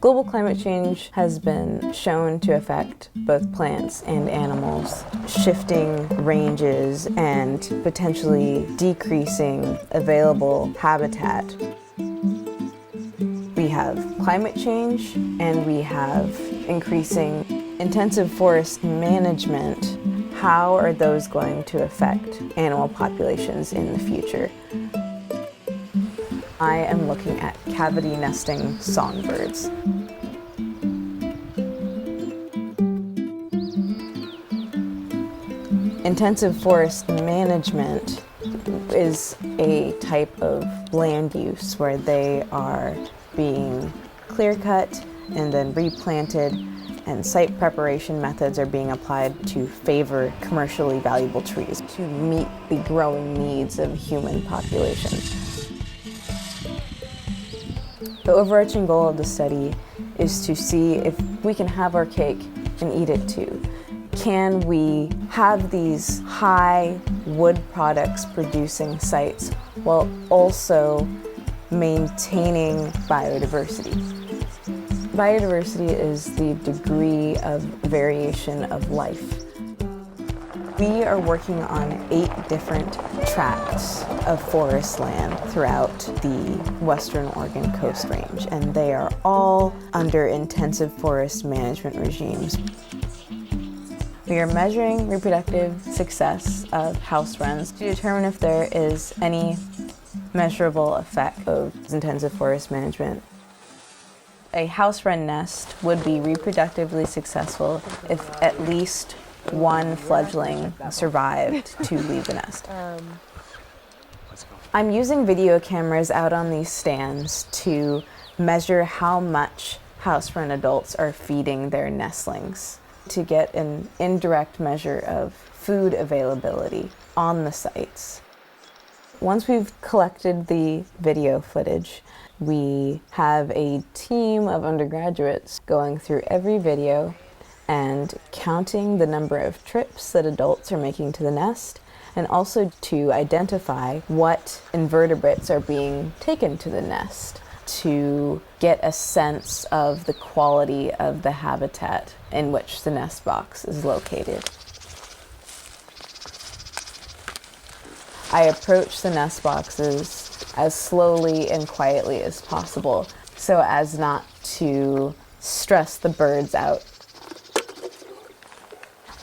Global climate change has been shown to affect both plants and animals, shifting ranges and potentially decreasing available habitat. We have climate change and we have increasing intensive forest management. How are those going to affect animal populations in the future? I am looking at cavity nesting songbirds. Intensive forest management is a type of land use where they are being clear-cut and then replanted, and site preparation methods are being applied to favor commercially valuable trees to meet the growing needs of human population. The overarching goal of the study is to see if we can have our cake and eat it too. Can we have these high wood products producing sites while also maintaining biodiversity? Biodiversity is the degree of variation of life. We are working on 8 different tracts of forest land throughout the Western Oregon Coast Range, and they are all under intensive forest management regimes. We are measuring reproductive success of house wrens to determine if there is any measurable effect of intensive forest management. A house wren nest would be reproductively successful if at least one fledgling survived to leave the nest. I'm using video cameras out on these stands to measure how much house wren adults are feeding their nestlings, to get an indirect measure of food availability on the sites. Once we've collected the video footage, we have a team of undergraduates going through every video and counting the number of trips that adults are making to the nest, and also to identify what invertebrates are being taken to the nest to get a sense of the quality of the habitat in which the nest box is located. I approach the nest boxes as slowly and quietly as possible so as not to stress the birds out.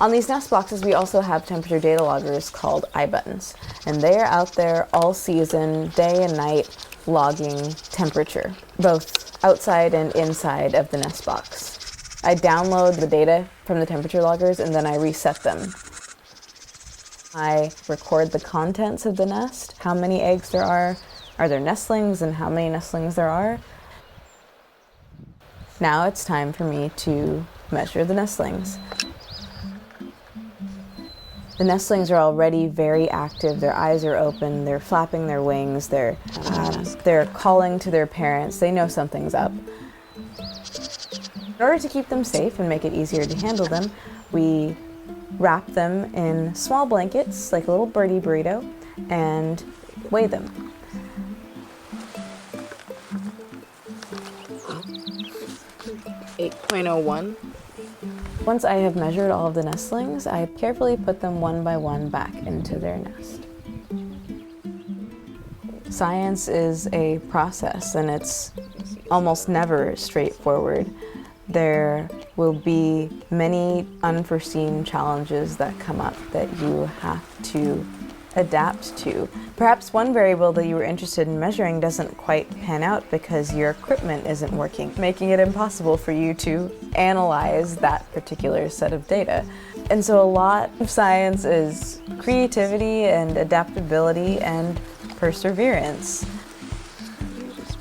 On these nest boxes, we also have temperature data loggers called iButtons, and they are out there all season, day and night, logging temperature, both outside and inside of the nest box. I download the data from the temperature loggers and then I reset them. I record the contents of the nest, how many eggs there are there nestlings, and how many nestlings there are. Now it's time for me to measure the nestlings. The nestlings are already very active. Their eyes are open, they're flapping their wings, they're calling to their parents. They know something's up. In order to keep them safe and make it easier to handle them, we wrap them in small blankets, like a little birdie burrito, and weigh them. .01. Once I have measured all of the nestlings, I carefully put them one by one back into their nest. Science is a process, and it's almost never straightforward. There will be many unforeseen challenges that come up that you have to adapt to. Perhaps one variable that you were interested in measuring doesn't quite pan out because your equipment isn't working, making it impossible for you to analyze that particular set of data. And so a lot of science is creativity and adaptability and perseverance.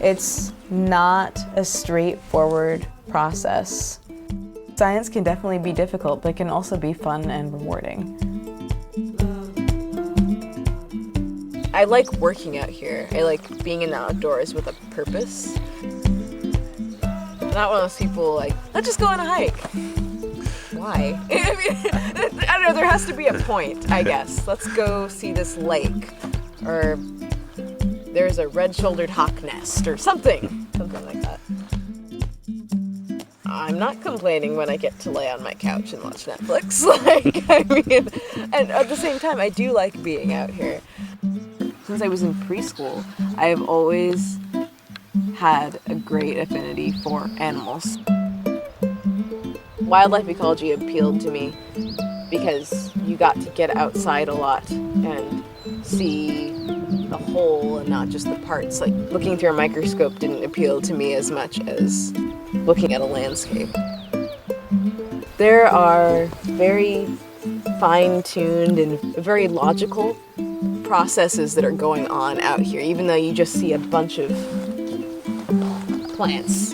It's not a straightforward process. Science can definitely be difficult, but it can also be fun and rewarding. I like working out here. I like being in the outdoors with a purpose. I'm not one of those people like, let's just go on a hike. Why? I mean, I don't know, there has to be a point, I guess. Let's go see this lake. Or there's a red-shouldered hawk nest or something like that. I'm not complaining when I get to lay on my couch and watch Netflix. Like, I mean, and at the same time, I do like being out here. Since I was in preschool, I have always had a great affinity for animals. Wildlife ecology appealed to me because you got to get outside a lot and see the whole and not just the parts. Like, looking through a microscope didn't appeal to me as much as looking at a landscape. There are very fine-tuned and very logical processes that are going on out here, even though you just see a bunch of plants.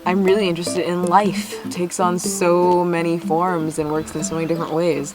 I'm really interested in life. It takes on so many forms and works in so many different ways.